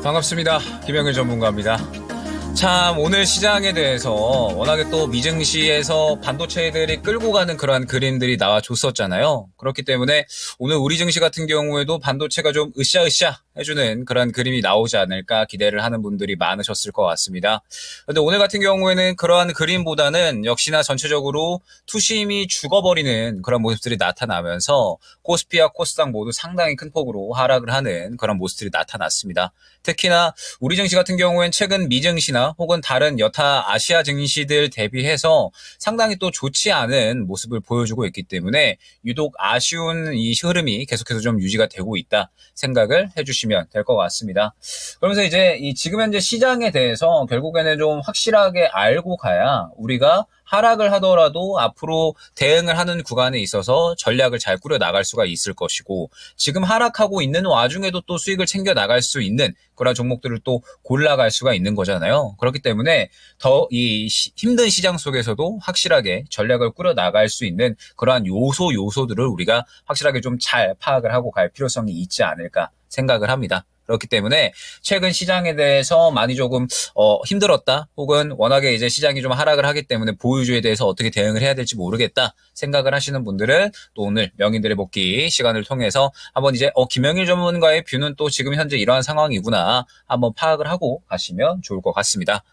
반갑습니다. 김영일 전문가입니다. 참 오늘 시장에 대해서 워낙에 또 미증시에서 반도체들이 끌고 가는 그러한 그림들이 나와줬었잖아요. 그렇기 때문에 오늘 우리 증시 같은 경우에도 반도체가 좀 으쌰으쌰 해주는 그런 그림이 나오지 않을까 기대를 하는 분들이 많으셨을 것 같습니다. 그런데 오늘 같은 경우에는 그러한 그림보다는 역시나 전체적으로 투심이 죽어버리는 그런 모습들이 나타나면서 코스피와 코스닥 모두 상당히 큰 폭으로 하락을 하는 그런 모습들이 나타났습니다. 특히나 우리 증시 같은 경우에는 최근 미증시나 혹은 다른 여타 아시아 증시들 대비해서 상당히 또 좋지 않은 모습을 보여주고 있기 때문에 유독 아쉬운 이 흐름이 계속해서 좀 유지가 되고 있다 생각을 해주시면 될 것 같습니다. 그러면서 이제 이 지금 현재 시장에 대해서 결국에는 좀 확실하게 알고 가야 우리가 하락을 하더라도 앞으로 대응을 하는 구간에 있어서 전략을 잘 꾸려 나갈 수가 있을 것이고, 지금 하락하고 있는 와중에도 또 수익을 챙겨 나갈 수 있는 그런 종목들을 또 골라갈 수가 있는 거잖아요. 그렇기 때문에 더 이 힘든 시장 속에서도 확실하게 전략을 꾸려 나갈 수 있는 그러한 요소들을 우리가 확실하게 좀 잘 파악을 하고 갈 필요성이 있지 않을까 생각을 합니다. 그렇기 때문에 최근 시장에 대해서 많이 조금 힘들었다, 혹은 워낙에 이제 시장이 좀 하락을 하기 때문에 보유주에 대해서 어떻게 대응을 해야 될지 모르겠다 생각을 하시는 분들은 또 오늘 명인들의 복귀 시간을 통해서 한번 이제 김영일 전문가의 뷰는 또 지금 현재 이러한 상황이구나 한번 파악을 하고 가시면 좋을 것 같습니다.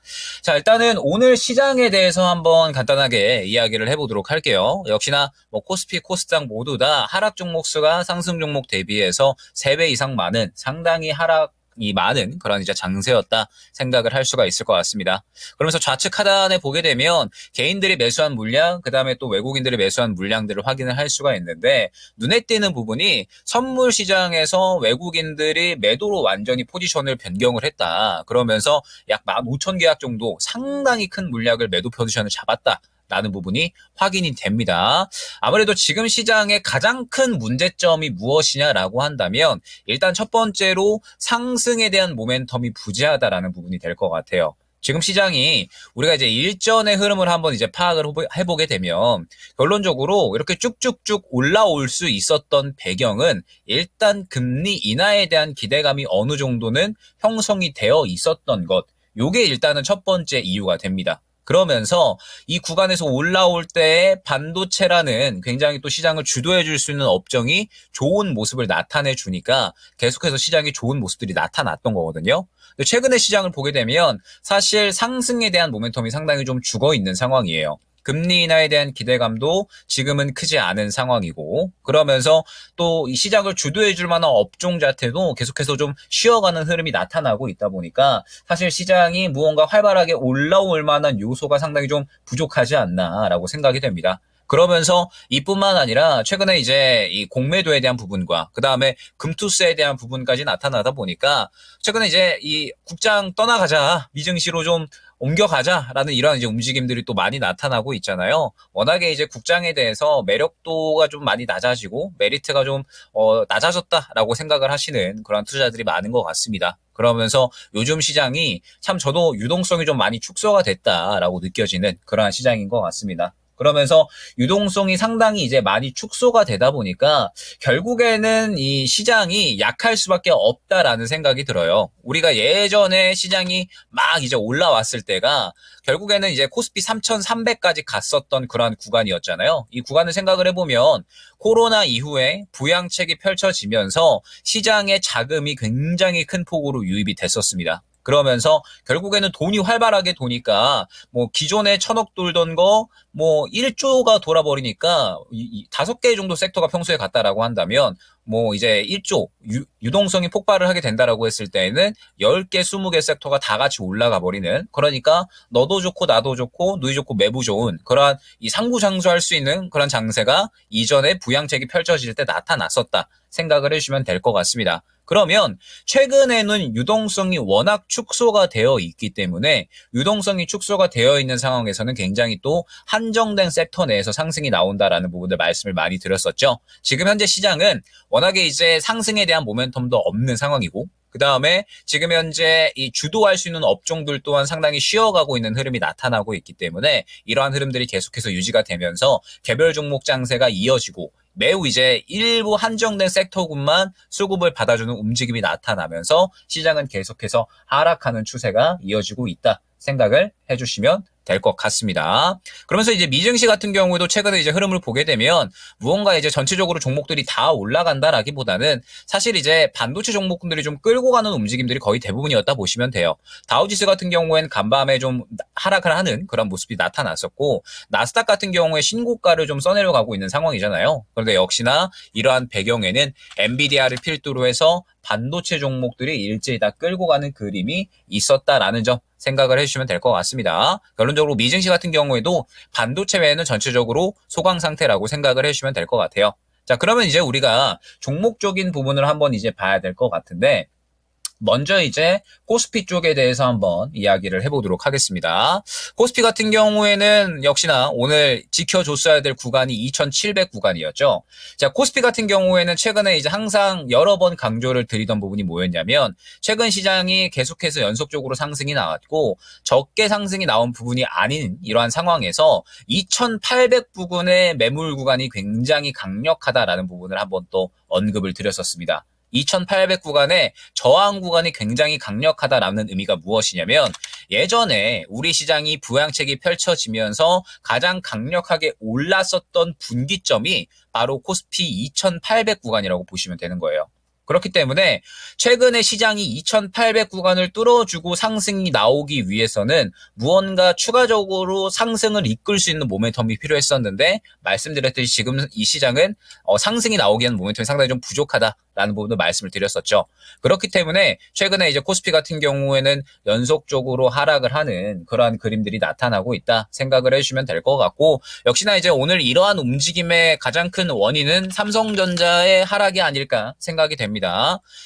자, 일단은 오늘 시장에 대해서 한번 간단하게 이야기를 해보도록 할게요. 역시나 뭐 코스피, 코스닥 모두 다 하락 종목 수가 상승 종목 대비해서 3배 이상 많은 상당히 하락이 많은 그런 이제 장세였다 생각을 할 수가 있을 것 같습니다. 그러면서 좌측 하단에 보게 되면 개인들이 매수한 물량, 그 다음에 또 외국인들이 매수한 물량들을 확인을 할 수가 있는데, 눈에 띄는 부분이 선물 시장에서 외국인들이 매도로 완전히 포지션을 변경을 했다. 그러면서 약 15,000계약 정도 상당히 큰 물량을 매도 포지션을 잡았다 라는 부분이 확인이 됩니다. 아무래도 지금 시장의 가장 큰 문제점이 무엇이냐라고 한다면, 일단 첫 번째로 상승에 대한 모멘텀이 부재하다라는 부분이 될 것 같아요. 지금 시장이 우리가 이제 일전의 흐름을 한번 이제 파악을 해보게 되면, 결론적으로 이렇게 쭉쭉쭉 올라올 수 있었던 배경은 일단 금리 인하에 대한 기대감이 어느 정도는 형성이 되어 있었던 것, 요게 일단은 첫 번째 이유가 됩니다. 그러면서 이 구간에서 올라올 때 반도체라는 굉장히 또 시장을 주도해 줄 수 있는 업종이 좋은 모습을 나타내 주니까 계속해서 시장이 좋은 모습들이 나타났던 거거든요. 근데 최근에 시장을 보게 되면 사실 상승에 대한 모멘텀이 상당히 좀 죽어 있는 상황이에요. 금리 인하에 대한 기대감도 지금은 크지 않은 상황이고, 그러면서 또 이 시장을 주도해 줄 만한 업종 자체도 계속해서 좀 쉬어가는 흐름이 나타나고 있다 보니까 사실 시장이 무언가 활발하게 올라올 만한 요소가 상당히 좀 부족하지 않나라고 생각이 됩니다. 그러면서 이뿐만 아니라 최근에 이제 이 공매도에 대한 부분과 그 다음에 금투세에 대한 부분까지 나타나다 보니까 최근에 이제 이 국장 떠나가자, 미증시로 좀 옮겨가자라는 이런 이제 움직임들이 또 많이 나타나고 있잖아요. 워낙에 이제 국장에 대해서 매력도가 좀 많이 낮아지고 메리트가 좀 낮아졌다라고 생각을 하시는 그런 투자자들이 많은 것 같습니다. 그러면서 요즘 시장이 참 저도 유동성이 좀 많이 축소가 됐다라고 느껴지는 그러한 시장인 것 같습니다. 그러면서 유동성이 상당히 이제 많이 축소가 되다 보니까 결국에는 이 시장이 약할 수밖에 없다라는 생각이 들어요. 우리가 예전에 시장이 막 이제 올라왔을 때가 결국에는 이제 코스피 3,300까지 갔었던 그러한 구간이었잖아요. 이 구간을 생각을 해보면 코로나 이후에 부양책이 펼쳐지면서 시장의 자금이 굉장히 큰 폭으로 유입이 됐었습니다. 그러면서 결국에는 돈이 활발하게 도니까 뭐 기존에 1,000억 돌던 거 뭐 1조가 돌아버리니까 5개 정도 섹터가 평소에 갔다라고 한다면 뭐 이제 1조 유동성이 폭발을 하게 된다라고 했을 때에는 10개, 20개 섹터가 다 같이 올라가 버리는, 그러니까 너도 좋고 나도 좋고 누이 좋고 매부 좋은 그러한 이 상부장수할 수 있는 그런 장세가 이전에 부양책이 펼쳐질 때 나타났었다 생각을 해주시면 될 것 같습니다. 그러면 최근에는 유동성이 워낙 축소가 되어 있기 때문에 유동성이 축소가 되어 있는 상황에서는 굉장히 또 한정된 섹터 내에서 상승이 나온다라는 부분들 말씀을 많이 드렸었죠. 지금 현재 시장은 워낙에 이제 상승에 대한 모멘텀도 없는 상황이고, 그 다음에 지금 현재 이 주도할 수 있는 업종들 또한 상당히 쉬어가고 있는 흐름이 나타나고 있기 때문에 이러한 흐름들이 계속해서 유지가 되면서 개별 종목 장세가 이어지고 매우 이제 일부 한정된 섹터군만 수급을 받아주는 움직임이 나타나면서 시장은 계속해서 하락하는 추세가 이어지고 있다 생각을 해주시면 될 것 같습니다. 그러면서 이제 미증시 같은 경우에도 최근에 이제 흐름을 보게 되면 무언가 이제 전체적으로 종목들이 다 올라간다라기보다는 사실 이제 반도체 종목군들이 좀 끌고 가는 움직임들이 거의 대부분이었다 보시면 돼요. 다우지수 같은 경우에는 간밤에 좀 하락을 하는 그런 모습이 나타났었고 나스닥 같은 경우에 신고가를 좀 써내려가고 있는 상황이잖아요. 그런데 역시나 이러한 배경에는 엔비디아를 필두로 해서 반도체 종목들이 일제히 다 끌고 가는 그림이 있었다라는 점 생각을 해주시면 될 것 같습니다. 결론적으로 미증시 같은 경우에도 반도체 외에는 전체적으로 소강 상태라고 생각을 해주시면 될 것 같아요. 자, 그러면 이제 우리가 종목적인 부분을 한번 이제 봐야 될 것 같은데 먼저 이제 코스피 쪽에 대해서 한번 이야기를 해보도록 하겠습니다. 코스피 같은 경우에는 역시나 오늘 지켜줬어야 될 구간이 2700 구간이었죠. 자, 코스피 같은 경우에는 최근에 이제 항상 여러 번 강조를 드리던 부분이 뭐였냐면 최근 시장이 계속해서 연속적으로 상승이 나왔고 적게 상승이 나온 부분이 아닌 이러한 상황에서 2800 부근의 매물 구간이 굉장히 강력하다라는 부분을 한번 또 언급을 드렸었습니다. 2800 구간의 저항 구간이 굉장히 강력하다라는 의미가 무엇이냐면 예전에 우리 시장이 부양책이 펼쳐지면서 가장 강력하게 올랐었던 분기점이 바로 코스피 2800 구간이라고 보시면 되는 거예요. 그렇기 때문에 최근에 시장이 2800 구간을 뚫어주고 상승이 나오기 위해서는 무언가 추가적으로 상승을 이끌 수 있는 모멘텀이 필요했었는데 말씀드렸듯이 지금 이 시장은 상승이 나오기에는 모멘텀이 상당히 좀 부족하다라는 부분도 말씀을 드렸었죠. 그렇기 때문에 최근에 이제 코스피 같은 경우에는 연속적으로 하락을 하는 그러한 그림들이 나타나고 있다 생각을 해주시면 될 것 같고 역시나 이제 오늘 이러한 움직임의 가장 큰 원인은 삼성전자의 하락이 아닐까 생각이 됩니다.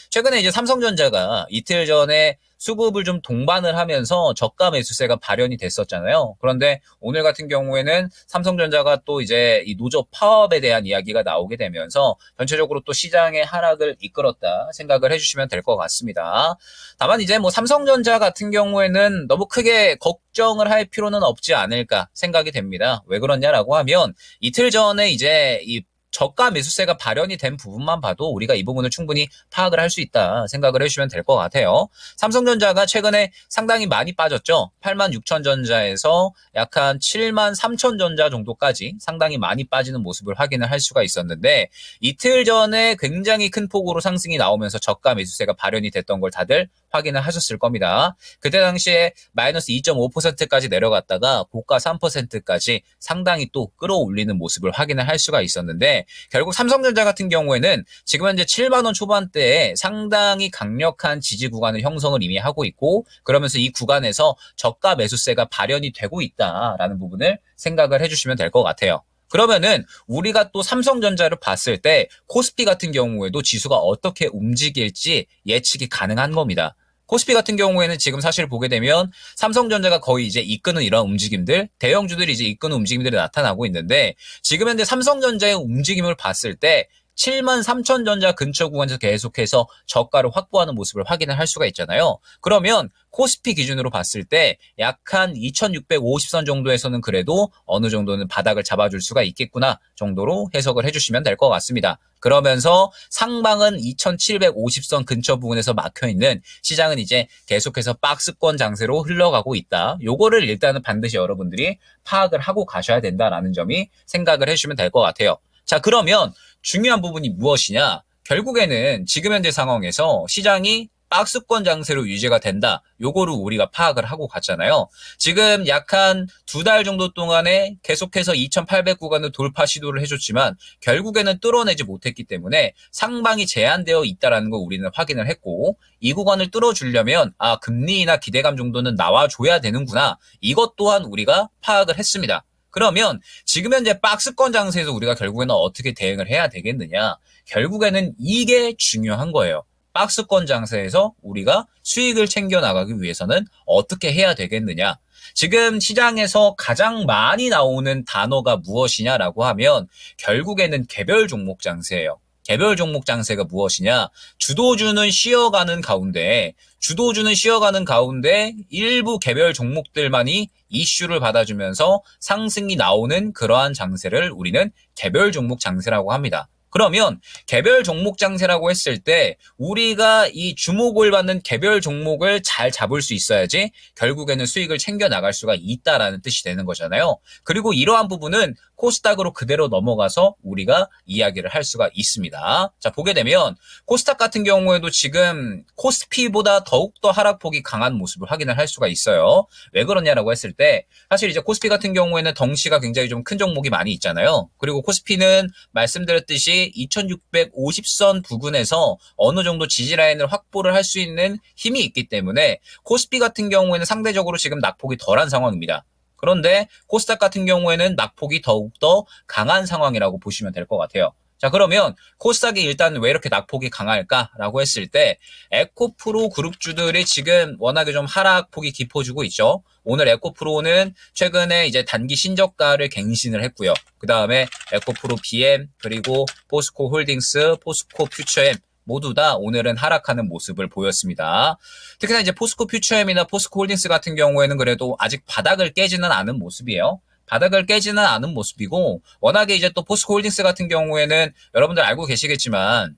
최근에 이제 삼성전자가 이틀 전에 수급을 좀 동반을 하면서 저가 매수세가 발현이 됐었잖아요. 그런데 오늘 같은 경우에는 삼성전자가 또 이제 이 노조 파업에 대한 이야기가 나오게 되면서 전체적으로 또 시장의 하락을 이끌었다 생각을 해주시면 될 것 같습니다. 다만 이제 뭐 삼성전자 같은 경우에는 너무 크게 걱정을 할 필요는 없지 않을까 생각이 됩니다. 왜 그러냐라고 하면 이틀 전에 이제 이 저가 매수세가 발현이 된 부분만 봐도 우리가 이 부분을 충분히 파악을 할 수 있다 생각을 해주시면 될 것 같아요. 삼성전자가 최근에 상당히 많이 빠졌죠. 86,000전자에서 약한 73,000전자 정도까지 상당히 많이 빠지는 모습을 확인을 할 수가 있었는데 이틀 전에 굉장히 큰 폭으로 상승이 나오면서 저가 매수세가 발현이 됐던 걸 다들 확인을 하셨을 겁니다. 그때 당시에 마이너스 2.5%까지 내려갔다가 고가 3%까지 상당히 또 끌어올리는 모습을 확인을 할 수가 있었는데 결국 삼성전자 같은 경우에는 지금 현재 7만 원 초반대에 상당히 강력한 지지 구간을 형성을 이미 하고 있고 그러면서 이 구간에서 저가 매수세가 발현이 되고 있다라는 부분을 생각을 해주시면 될 것 같아요. 그러면은 우리가 또 삼성전자를 봤을 때 코스피 같은 경우에도 지수가 어떻게 움직일지 예측이 가능한 겁니다. 코스피 같은 경우에는 지금 사실 보게 되면 삼성전자가 거의 이제 이끄는 이런 움직임들, 대형주들이 이제 이끄는 움직임들이 나타나고 있는데 지금 현재 삼성전자의 움직임을 봤을 때 73,000전자 근처 구간에서 계속해서 저가를 확보하는 모습을 확인을 할 수가 있잖아요. 그러면 코스피 기준으로 봤을 때 약 한 2650선 정도에서는 그래도 어느 정도는 바닥을 잡아줄 수가 있겠구나 정도로 해석을 해주시면 될 것 같습니다. 그러면서 상방은 2750선 근처 부분에서 막혀있는 시장은 이제 계속해서 박스권 장세로 흘러가고 있다. 요거를 일단은 반드시 여러분들이 파악을 하고 가셔야 된다라는 점이 생각을 해주시면 될 것 같아요. 자, 그러면 중요한 부분이 무엇이냐? 결국에는 지금 현재 상황에서 시장이 박스권 장세로 유지가 된다. 요거를 우리가 파악을 하고 갔잖아요. 지금 약 한 두 달 정도 동안에 계속해서 2800 구간을 돌파 시도를 해줬지만 결국에는 뚫어내지 못했기 때문에 상방이 제한되어 있다는 걸 우리는 확인을 했고 이 구간을 뚫어주려면 금리나 기대감 정도는 나와줘야 되는구나. 이것 또한 우리가 파악을 했습니다. 그러면 지금 현재 박스권 장세에서 우리가 결국에는 어떻게 대응을 해야 되겠느냐? 결국에는 이게 중요한 거예요. 박스권 장세에서 우리가 수익을 챙겨 나가기 위해서는 어떻게 해야 되겠느냐? 지금 시장에서 가장 많이 나오는 단어가 무엇이냐라고 하면 결국에는 개별 종목 장세예요. 개별 종목 장세가 무엇이냐? 주도주는 쉬어가는 가운데 주도주는 쉬어가는 가운데 일부 개별 종목들만이 이슈를 받아주면서 상승이 나오는 그러한 장세를 우리는 개별 종목 장세라고 합니다. 그러면 개별 종목 장세라고 했을 때 우리가 이 주목을 받는 개별 종목을 잘 잡을 수 있어야지 결국에는 수익을 챙겨 나갈 수가 있다라는 뜻이 되는 거잖아요. 그리고 이러한 부분은 코스닥으로 그대로 넘어가서 우리가 이야기를 할 수가 있습니다. 자, 보게 되면 코스닥 같은 경우에도 지금 코스피보다 더욱더 하락폭이 강한 모습을 확인을 할 수가 있어요. 왜 그러냐라고 했을 때 사실 이제 코스피 같은 경우에는 덩치가 굉장히 좀 큰 종목이 많이 있잖아요. 그리고 코스피는 말씀드렸듯이 2650선 부근에서 어느 정도 지지 라인을 확보를 할 수 있는 힘이 있기 때문에 코스피 같은 경우에는 상대적으로 지금 낙폭이 덜한 상황입니다. 그런데 코스닥 같은 경우에는 낙폭이 더욱더 강한 상황이라고 보시면 될 것 같아요. 자, 그러면 코스닥이 일단 왜 이렇게 낙폭이 강할까라고 했을 때 에코프로 그룹주들이 지금 워낙에 좀 하락폭이 깊어지고 있죠. 오늘 에코프로는 최근에 이제 단기 신저가를 갱신을 했고요. 그 다음에 에코프로 BM 그리고 포스코 홀딩스, 포스코 퓨처엠 모두 다 오늘은 하락하는 모습을 보였습니다. 특히나 이제 포스코 퓨처엠이나 포스코 홀딩스 같은 경우에는 그래도 아직 바닥을 깨지는 않은 모습이에요. 바닥을 깨지는 않은 모습이고 워낙에 이제 또 포스코 홀딩스 같은 경우에는 여러분들 알고 계시겠지만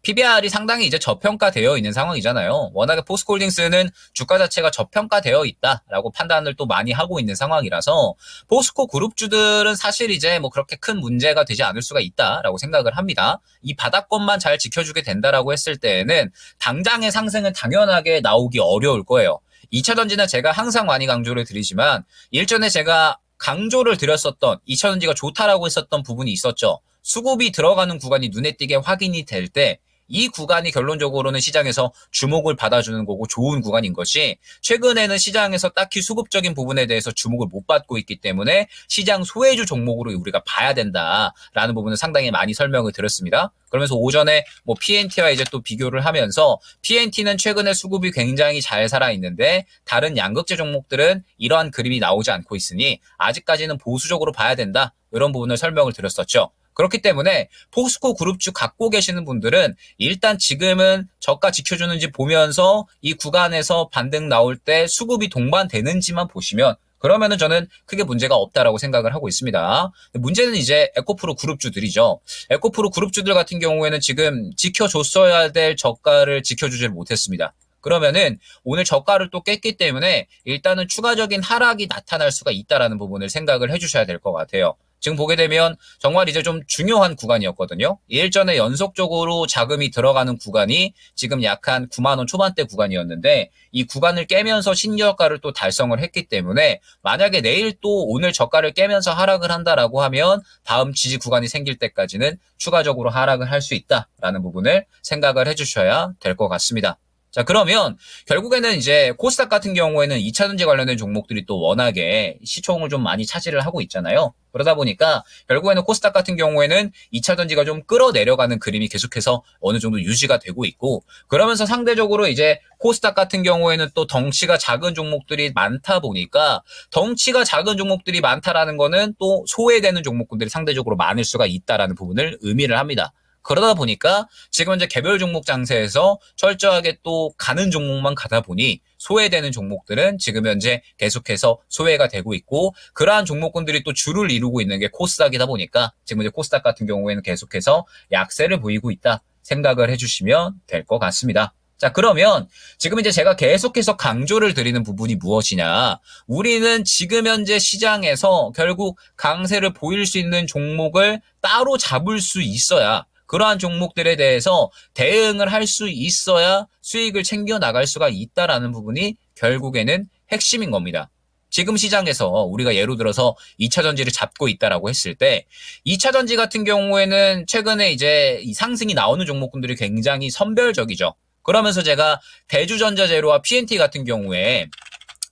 PBR이 상당히 이제 저평가되어 있는 상황이잖아요. 워낙에 포스코 홀딩스는 주가 자체가 저평가되어 있다라고 판단을 또 많이 하고 있는 상황이라서 포스코 그룹주들은 사실 이제 뭐 그렇게 큰 문제가 되지 않을 수가 있다라고 생각을 합니다. 이 바닥권만 잘 지켜주게 된다라고 했을 때에는 당장의 상승은 당연하게 나오기 어려울 거예요. 2차전지는 제가 항상 많이 강조를 드리지만 일전에 제가 강조를 드렸었던 2차전지가 좋다라고 했었던 부분이 있었죠. 수급이 들어가는 구간이 눈에 띄게 확인이 될 때 이 구간이 결론적으로는 시장에서 주목을 받아주는 거고 좋은 구간인 것이 최근에는 시장에서 딱히 수급적인 부분에 대해서 주목을 못 받고 있기 때문에 시장 소외주 종목으로 우리가 봐야 된다라는 부분을 상당히 많이 설명을 드렸습니다. 그러면서 오전에 뭐 PNT와 이제 또 비교를 하면서 PNT는 최근에 수급이 굉장히 잘 살아있는데 다른 양극재 종목들은 이러한 그림이 나오지 않고 있으니 아직까지는 보수적으로 봐야 된다. 이런 부분을 설명을 드렸었죠. 그렇기 때문에 포스코 그룹주 갖고 계시는 분들은 일단 지금은 저가 지켜주는지 보면서 이 구간에서 반등 나올 때 수급이 동반되는지만 보시면 그러면은 저는 크게 문제가 없다라고 생각을 하고 있습니다. 문제는 이제 에코프로 그룹주들이죠. 에코프로 그룹주들 같은 경우에는 지금 지켜줬어야 될 저가를 지켜주질 못했습니다. 그러면은 오늘 저가를 또 깼기 때문에 일단은 추가적인 하락이 나타날 수가 있다라는 부분을 생각을 해주셔야 될 것 같아요. 지금 보게 되면 정말 이제 좀 중요한 구간이었거든요. 일전에 연속적으로 자금이 들어가는 구간이 지금 약 한 9만 원 초반대 구간이었는데 이 구간을 깨면서 신저가를 또 달성을 했기 때문에 만약에 내일 또 오늘 저가를 깨면서 하락을 한다라고 하면 다음 지지 구간이 생길 때까지는 추가적으로 하락을 할 수 있다라는 부분을 생각을 해주셔야 될 것 같습니다. 자, 그러면 결국에는 이제 코스닥 같은 경우에는 2차전지 관련된 종목들이 또 워낙에 시총을 좀 많이 차지를 하고 있잖아요. 그러다 보니까 결국에는 코스닥 같은 경우에는 2차전지가 좀 끌어내려가는 그림이 계속해서 어느 정도 유지가 되고 있고 그러면서 상대적으로 이제 코스닥 같은 경우에는 또 덩치가 작은 종목들이 많다 보니까 덩치가 작은 종목들이 많다라는 거는 또 소외되는 종목군들이 상대적으로 많을 수가 있다라는 부분을 의미를 합니다. 그러다 보니까 지금 이제 개별 종목 장세에서 철저하게 또 가는 종목만 가다 보니 소외되는 종목들은 지금 현재 계속해서 소외가 되고 있고 그러한 종목군들이 또 주를 이루고 있는 게 코스닥이다 보니까 지금 이제 코스닥 같은 경우에는 계속해서 약세를 보이고 있다 생각을 해주시면 될 것 같습니다. 자, 그러면 지금 이제 제가 계속해서 강조를 드리는 부분이 무엇이냐. 우리는 지금 현재 시장에서 결국 강세를 보일 수 있는 종목을 따로 잡을 수 있어야 그러한 종목들에 대해서 대응을 할 수 있어야 수익을 챙겨 나갈 수가 있다라는 부분이 결국에는 핵심인 겁니다. 지금 시장에서 우리가 예를 들어서 2차전지를 잡고 있다라고 했을 때 2차전지 같은 경우에는 최근에 이제 이 상승이 나오는 종목군들이 굉장히 선별적이죠. 그러면서 제가 대주전자재료와 PNT 같은 경우에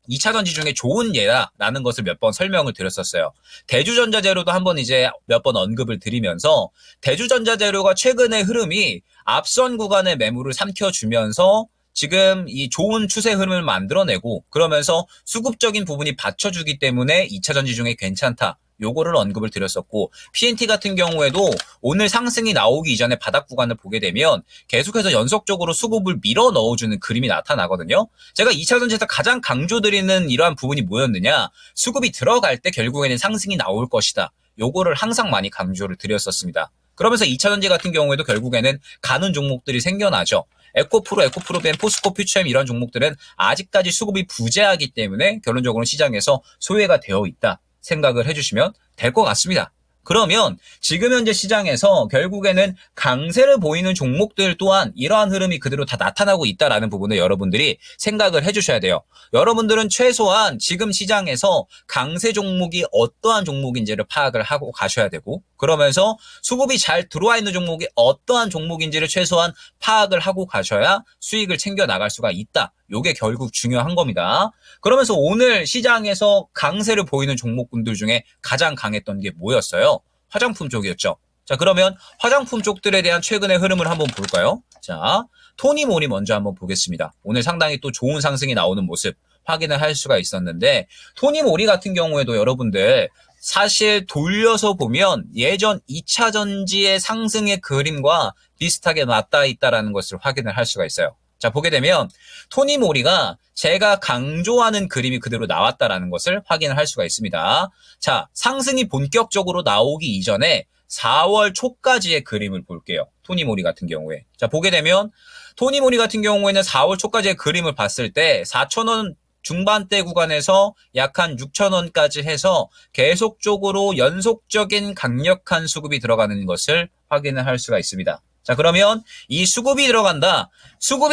2차전지 중에 좋은 예라는 것을 몇 번 설명을 드렸었어요. 대주전자재료도 한번 이제 몇 번 언급을 드리면서 대주전자재료가 최근의 흐름이 앞선 구간의 매물을 삼켜주면서 지금 이 좋은 추세 흐름을 만들어내고 그러면서 수급적인 부분이 받쳐주기 때문에 2차전지 중에 괜찮다. 요거를 언급을 드렸었고, PNT 같은 경우에도 오늘 상승이 나오기 이전에 바닥 구간을 보게 되면 계속해서 연속적으로 수급을 밀어 넣어주는 그림이 나타나거든요. 제가 2차전지에서 가장 강조드리는 이러한 부분이 뭐였느냐, 수급이 들어갈 때 결국에는 상승이 나올 것이다. 요거를 항상 많이 강조를 드렸었습니다. 그러면서 2차전지 같은 경우에도 결국에는 가는 종목들이 생겨나죠. 에코프로, 에코프로벤, 포스코, 퓨처엠 이런 종목들은 아직까지 수급이 부재하기 때문에 결론적으로 시장에서 소외가 되어 있다 생각을 해주시면 될 것 같습니다. 그러면 지금 현재 시장에서 결국에는 강세를 보이는 종목들 또한 이러한 흐름이 그대로 다 나타나고 있다는 부분을 여러분들이 생각을 해주셔야 돼요. 여러분들은 최소한 지금 시장에서 강세 종목이 어떠한 종목인지를 파악을 하고 가셔야 되고, 그러면서 수급이 잘 들어와 있는 종목이 어떠한 종목인지를 최소한 파악을 하고 가셔야 수익을 챙겨 나갈 수가 있다. 요게 결국 중요한 겁니다. 그러면서 오늘 시장에서 강세를 보이는 종목군들 중에 가장 강했던 게 뭐였어요? 화장품 쪽이었죠. 자, 그러면 화장품 쪽들에 대한 최근의 흐름을 한번 볼까요? 자, 토니모리 먼저 한번 보겠습니다. 오늘 상당히 또 좋은 상승이 나오는 모습 확인을 할 수가 있었는데, 토니모리 같은 경우에도 여러분들 사실 돌려서 보면 예전 2차 전지의 상승의 그림과 비슷하게 맞닿아 있다는 것을 확인을 할 수가 있어요. 자, 보게 되면 토니모리가 제가 강조하는 그림이 그대로 나왔다는 것을 확인을 할 수가 있습니다. 자, 상승이 본격적으로 나오기 이전에 4월 초까지의 그림을 볼게요. 토니모리 같은 경우에. 자, 보게 되면 토니모리 같은 경우에는 4월 초까지의 그림을 봤을 때 4,000원 중반대 구간에서 약 한 6,000원까지 해서 계속적으로 연속적인 강력한 수급이 들어가는 것을 확인을 할 수가 있습니다. 자, 그러면 이 수급이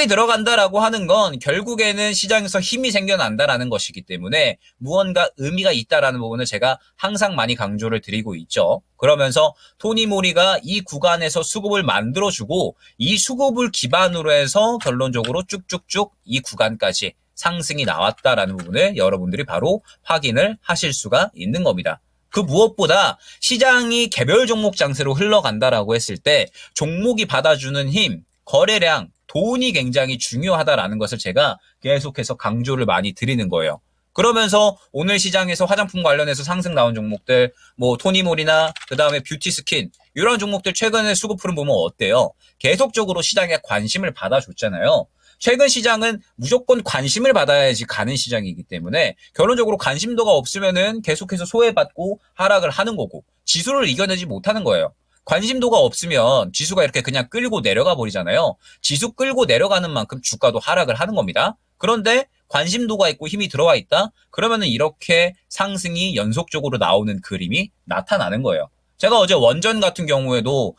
들어간다라고 하는 건 결국에는 시장에서 힘이 생겨난다라는 것이기 때문에 무언가 의미가 있다라는 부분을 제가 항상 많이 강조를 드리고 있죠. 그러면서 토니모리가 이 구간에서 수급을 만들어주고 이 수급을 기반으로 해서 결론적으로 쭉쭉쭉 이 구간까지 상승이 나왔다라는 부분을 여러분들이 바로 확인을 하실 수가 있는 겁니다. 그 무엇보다 시장이 개별 종목 장세로 흘러간다라고 했을 때 종목이 받아주는 힘, 거래량, 돈이 굉장히 중요하다라는 것을 제가 계속해서 강조를 많이 드리는 거예요. 그러면서 오늘 시장에서 화장품 관련해서 상승 나온 종목들, 뭐 토니모리나 그 다음에 뷰티스킨 이런 종목들 최근에 수급 흐름 보면 어때요? 계속적으로 시장에 관심을 받아줬잖아요. 최근 시장은 무조건 관심을 받아야지 가는 시장이기 때문에 결론적으로 관심도가 없으면은 계속해서 소외받고 하락을 하는 거고 지수를 이겨내지 못하는 거예요. 관심도가 없으면 지수가 이렇게 그냥 끌고 내려가 버리잖아요. 지수 끌고 내려가는 만큼 주가도 하락을 하는 겁니다. 그런데 관심도가 있고 힘이 들어와 있다? 그러면은 이렇게 상승이 연속적으로 나오는 그림이 나타나는 거예요. 제가 어제 원전 같은 경우에도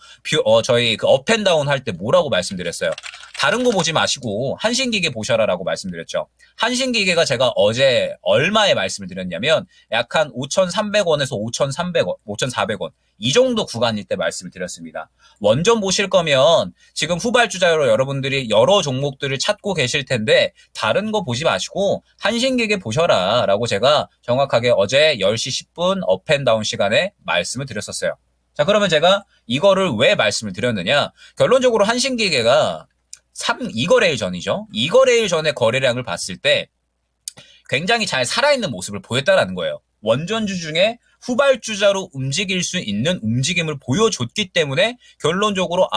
저희 그 업앤다운 할 때 뭐라고 말씀드렸어요? 다른 거 보지 마시고 한신기계 보셔라라고 말씀드렸죠. 한신기계가 제가 어제 얼마에 말씀을 드렸냐면 약 한 5,300원에서 5,300원, 5,400원 이 정도 구간일 때 말씀을 드렸습니다. 원전 보실 거면 지금 후발주자로 여러분들이 여러 종목들을 찾고 계실 텐데 다른 거 보지 마시고 한신기계 보셔라라고 제가 정확하게 어제 10시 10분 업앤다운 시간에 말씀을 드렸었어요. 자, 그러면 제가 이거를 왜 말씀을 드렸느냐? 결론적으로 한신기계가 2거래일 전이죠. 2거래일 전에 거래량을 봤을 때 굉장히 잘 살아있는 모습을 보였다라는 거예요. 원전주 중에 후발주자로 움직일 수 있는 움직임을 보여줬기 때문에 결론적으로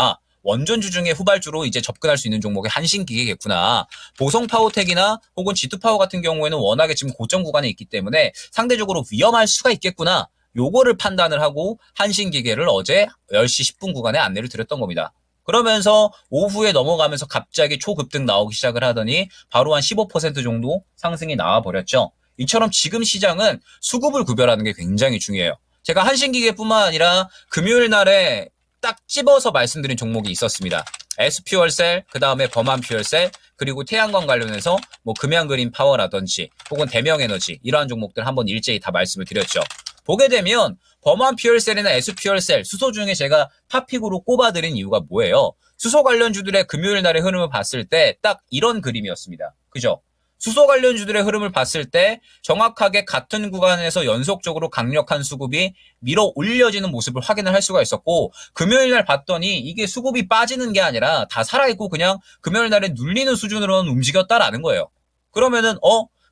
원전주 중에 후발주로 이제 접근할 수 있는 종목이 한신기계겠구나. 보성파워텍이나 혹은 G2파워 같은 경우에는 워낙에 지금 고점 구간에 있기 때문에 상대적으로 위험할 수가 있겠구나. 요거를 판단을 하고 한신기계를 어제 10시 10분 구간에 안내를 드렸던 겁니다. 그러면서 오후에 넘어가면서 갑자기 초급등 나오기 시작을 하더니 바로 한 15% 정도 상승이 나와버렸죠. 이처럼 지금 시장은 수급을 구별하는 게 굉장히 중요해요. 제가 한신기계뿐만 아니라 금요일 날에 딱 집어서 말씀드린 종목이 있었습니다. S퓨얼셀, 그 다음에 범한퓨얼셀, 그리고 태양광 관련해서 뭐 금양그린파워라든지 혹은 대명에너지 이러한 종목들 한번 일제히 다 말씀을 드렸죠. 보게 되면 범한퓨얼셀이나 S퓨얼셀, 수소 중에 제가 탑픽으로 꼽아드린 이유가 뭐예요? 수소 관련주들의 금요일 날의 흐름을 봤을 때 딱 이런 그림이었습니다. 그죠? 수소 관련주들의 흐름을 봤을 때 정확하게 같은 구간에서 연속적으로 강력한 수급이 밀어 올려지는 모습을 확인을 할 수가 있었고, 금요일 날 봤더니 이게 수급이 빠지는 게 아니라 다 살아있고 그냥 금요일 날에 눌리는 수준으로는 움직였다라는 거예요. 그러면은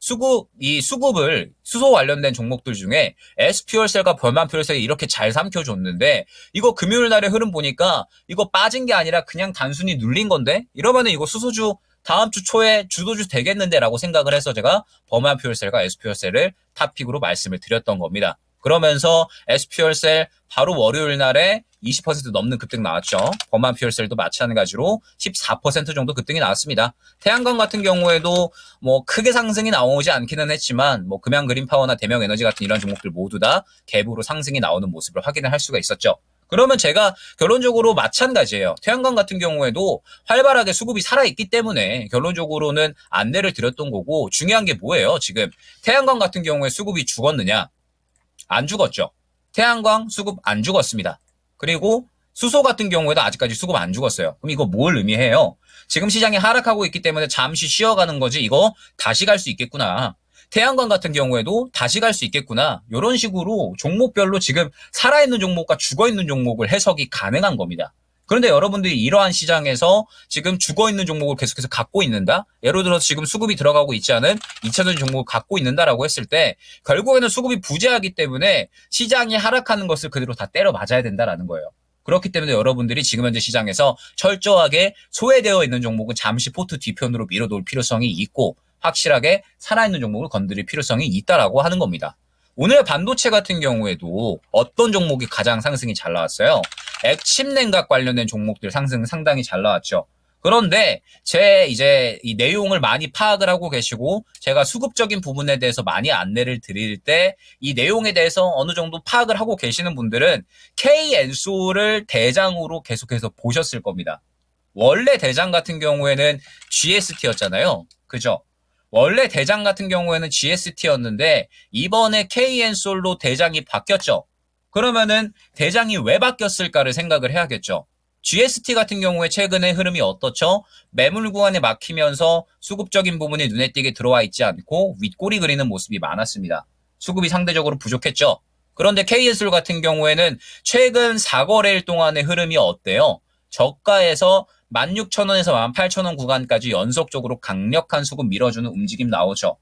수소 관련된 종목들 중에 S퓨얼셀과 벌만퓨얼셀이 이렇게 잘 삼켜줬는데, 이거 금요일 날의 흐름 보니까 이거 빠진 게 아니라 그냥 단순히 눌린 건데? 이러면은 이거 수소주 다음 주 초에 주도주 되겠는데 라고 생각을 해서 제가 버만퓨얼셀과 S퓨얼셀을 탑픽으로 말씀을 드렸던 겁니다. 그러면서 S퓨얼셀 바로 월요일 날에 20% 넘는 급등 나왔죠. 버만퓨얼셀도 마찬가지로 14% 정도 급등이 나왔습니다. 태양광 같은 경우에도 뭐 크게 상승이 나오지 않기는 했지만 뭐 금양그린파워나 대명에너지 같은 이런 종목들 모두 다 갭으로 상승이 나오는 모습을 확인을 할 수가 있었죠. 그러면 제가 결론적으로 마찬가지예요. 태양광 같은 경우에도 활발하게 수급이 살아있기 때문에 결론적으로는 안내를 드렸던 거고, 중요한 게 뭐예요? 지금 태양광 같은 경우에 수급이 죽었느냐? 안 죽었죠. 태양광 수급 안 죽었습니다. 그리고 수소 같은 경우에도 아직까지 수급 안 죽었어요. 그럼 이거 뭘 의미해요? 지금 시장이 하락하고 있기 때문에 잠시 쉬어가는 거지, 이거 다시 갈 수 있겠구나. 태양광 같은 경우에도 다시 갈 수 있겠구나. 이런 식으로 종목별로 지금 살아있는 종목과 죽어있는 종목을 해석이 가능한 겁니다. 그런데 여러분들이 이러한 시장에서 지금 죽어있는 종목을 계속해서 갖고 있는다? 예를 들어서 지금 수급이 들어가고 있지 않은 2차전 종목을 갖고 있는다라고 했을 때 결국에는 수급이 부재하기 때문에 시장이 하락하는 것을 그대로 다 때려 맞아야 된다라는 거예요. 그렇기 때문에 여러분들이 지금 현재 시장에서 철저하게 소외되어 있는 종목은 잠시 포트 뒤편으로 밀어놓을 필요성이 있고, 확실하게 살아있는 종목을 건드릴 필요성이 있다라고 하는 겁니다. 오늘 반도체 같은 경우에도 어떤 종목이 가장 상승이 잘 나왔어요? 액침냉각 관련된 종목들 상승 상당히 잘 나왔죠. 그런데 이제 이 내용을 많이 파악을 하고 계시고 제가 수급적인 부분에 대해서 많이 안내를 드릴 때 이 내용에 대해서 어느 정도 파악을 하고 계시는 분들은 K엔솔을 대장으로 계속해서 보셨을 겁니다. 원래 대장 같은 경우에는 GST였잖아요. 그죠? 원래 대장 같은 경우에는 GST였는데 이번에 K엔솔로 대장이 바뀌었죠. 그러면은 대장이 왜 바뀌었을까를 생각을 해야겠죠. GST 같은 경우에 최근에 흐름이 어떻죠? 매물 구간에 막히면서 수급적인 부분이 눈에 띄게 들어와 있지 않고 윗꼬리 그리는 모습이 많았습니다. 수급이 상대적으로 부족했죠. 그런데 K엔솔 같은 경우에는 최근 4거래일 동안의 흐름이 어때요? 저가에서 16,000원에서 18,000원 구간까지 연속적으로 강력한 수급 밀어주는 움직임 나오죠.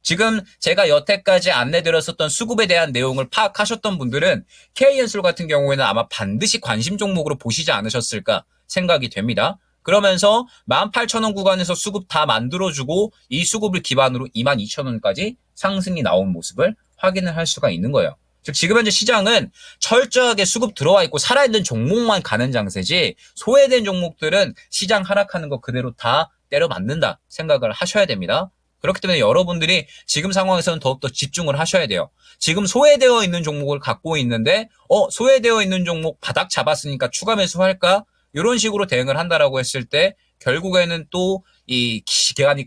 지금 제가 여태까지 안내드렸었던 수급에 대한 내용을 파악하셨던 분들은 K엔솔 같은 경우에는 아마 반드시 관심 종목으로 보시지 않으셨을까 생각이 됩니다. 그러면서 18,000원 구간에서 수급 다 만들어주고 이 수급을 기반으로 22,000원까지 상승이 나온 모습을 확인을 할 수가 있는 거예요. 즉 지금 현재 시장은 철저하게 수급 들어와 있고 살아있는 종목만 가는 장세지 소외된 종목들은 시장 하락하는 거 그대로 다 때려 맞는다 생각을 하셔야 됩니다. 그렇기 때문에 여러분들이 지금 상황에서는 더욱더 집중을 하셔야 돼요. 지금 소외되어 있는 종목을 갖고 있는데 소외되어 있는 종목 바닥 잡았으니까 추가 매수할까? 이런 식으로 대응을 한다라고 했을 때 결국에는 또 이 기간이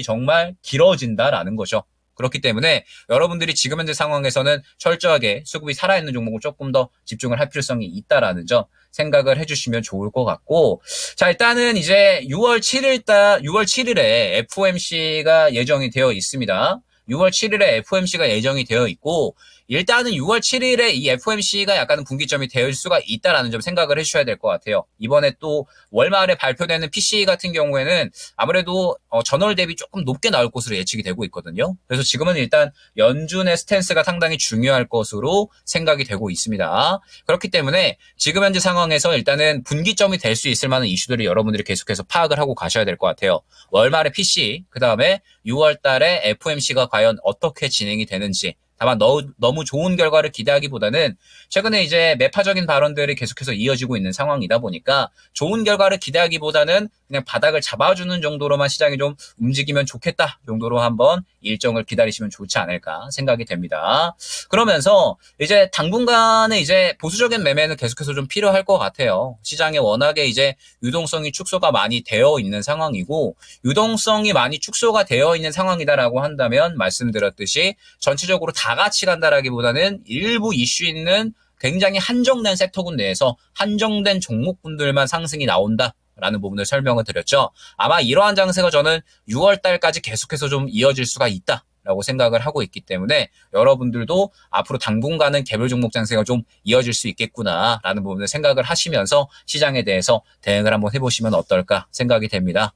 정말 길어진다라는 거죠. 그렇기 때문에 여러분들이 지금 현재 상황에서는 철저하게 수급이 살아있는 종목을 조금 더 집중을 할 필요성이 있다라는 점 생각을 해주시면 좋을 것 같고, 자 일단은 이제 6월 7일에 FOMC가 예정이 되어 있습니다. 6월 7일에 FOMC가 예정이 되어 있고 일단은 6월 7일에 이 FOMC가 약간은 분기점이 될 수가 있다라는 점 생각을 해주셔야 될 것 같아요. 이번에 또 월말에 발표되는 PCE 같은 경우에는 아무래도 전월 대비 조금 높게 나올 것으로 예측이 되고 있거든요. 그래서 지금은 일단 연준의 스탠스가 상당히 중요할 것으로 생각이 되고 있습니다. 그렇기 때문에 지금 현재 상황에서 일단은 분기점이 될 수 있을 만한 이슈들을 여러분들이 계속해서 파악을 하고 가셔야 될 것 같아요. 월말에 PCE, 그 다음에 6월 달에 FOMC가 과연 어떻게 진행이 되는지, 다만 너무 좋은 결과를 기대하기보다는 최근에 이제 매파적인 발언들이 계속해서 이어지고 있는 상황이다 보니까 좋은 결과를 기대하기보다는 그냥 바닥을 잡아주는 정도로만 시장이 좀 움직이면 좋겠다 정도로 한번 일정을 기다리시면 좋지 않을까 생각이 됩니다. 그러면서 이제 당분간에 이제 보수적인 매매는 계속해서 좀 필요할 것 같아요. 시장에 워낙에 이제 유동성이 축소가 많이 되어 있는 상황이고, 유동성이 많이 축소가 되어 있는 상황이다라고 한다면 말씀드렸듯이 전체적으로 다 같이 간다라기보다는 일부 이슈 있는 굉장히 한정된 섹터군 내에서 한정된 종목군들만 상승이 나온다라는 부분을 설명을 드렸죠. 아마 이러한 장세가 저는 6월 달까지 계속해서 좀 이어질 수가 있다. 라고 생각을 하고 있기 때문에 여러분들도 앞으로 당분간은 개별 종목 장세가 좀 이어질 수 있겠구나라는 부분을 생각을 하시면서 시장에 대해서 대응을 한번 해보시면 어떨까 생각이 됩니다.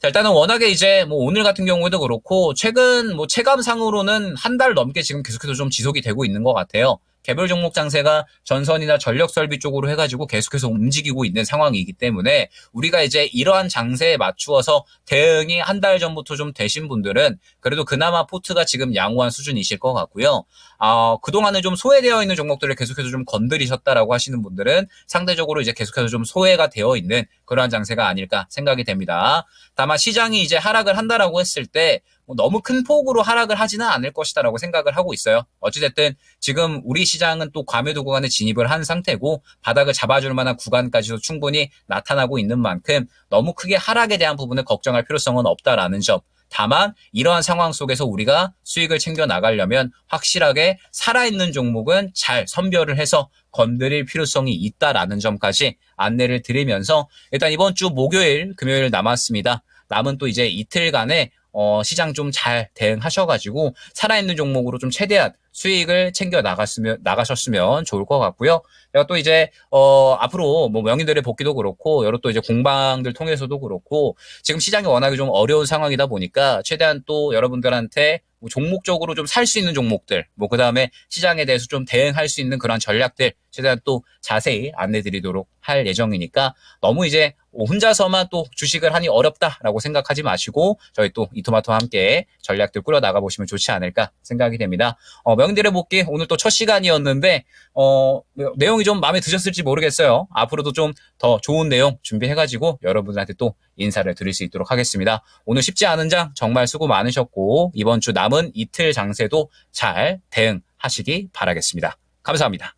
자, 일단은 워낙에 이제 뭐 오늘 같은 경우에도 그렇고 최근 뭐 체감상으로는 한 달 넘게 지금 계속해서 좀 지속이 되고 있는 것 같아요. 개별 종목 장세가 전선이나 전력 설비 쪽으로 해가지고 계속해서 움직이고 있는 상황이기 때문에 우리가 이제 이러한 장세에 맞추어서 대응이 한 달 전부터 좀 되신 분들은 그래도 그나마 포트가 지금 양호한 수준이실 것 같고요. 그동안은 좀 소외되어 있는 종목들을 계속해서 좀 건드리셨다라고 하시는 분들은 상대적으로 이제 계속해서 좀 소외가 되어 있는 그러한 장세가 아닐까 생각이 됩니다. 다만 시장이 이제 하락을 한다라고 했을 때 뭐 너무 큰 폭으로 하락을 하지는 않을 것이다라고 생각을 하고 있어요. 어찌됐든 지금 우리 시장은 또 과매도 구간에 진입을 한 상태고 바닥을 잡아줄 만한 구간까지도 충분히 나타나고 있는 만큼 너무 크게 하락에 대한 부분을 걱정할 필요성은 없다라는 점. 다만 이러한 상황 속에서 우리가 수익을 챙겨 나가려면 확실하게 살아있는 종목은 잘 선별을 해서 건드릴 필요성이 있다라는 점까지 안내를 드리면서 일단 이번 주 목요일, 금요일 남았습니다. 남은 또 이제 이틀간의 시장 좀 잘 대응하셔가지고 살아있는 종목으로 좀 최대한 수익을 챙겨 나가셨으면 좋을 것 같고요. 제가 또 이제 앞으로 뭐 명인들의 복귀도 그렇고 여러 또 이제 공방들 통해서도 그렇고 지금 시장이 워낙에 좀 어려운 상황이다 보니까 최대한 또 여러분들한테 뭐 종목적으로 좀 살 수 있는 종목들, 뭐 그다음에 시장에 대해서 좀 대응할 수 있는 그런 전략들 최대한 또 자세히 안내드리도록 할 예정이니까 너무 이제 혼자서만 또 주식을 하니 어렵다라고 생각하지 마시고 저희 또 이토마토와 함께 전략들 꾸려 나가 보시면 좋지 않을까 생각이 됩니다. 명인들의 복귀 오늘 또 첫 시간이었는데 내용이 좀 마음에 드셨을지 모르겠어요. 앞으로도 좀 더 좋은 내용 준비해가지고 여러분들한테 또 인사를 드릴 수 있도록 하겠습니다. 오늘 쉽지 않은 장 정말 수고 많으셨고 이번 주 남은 이틀 장세도 잘 대응하시기 바라겠습니다. 감사합니다.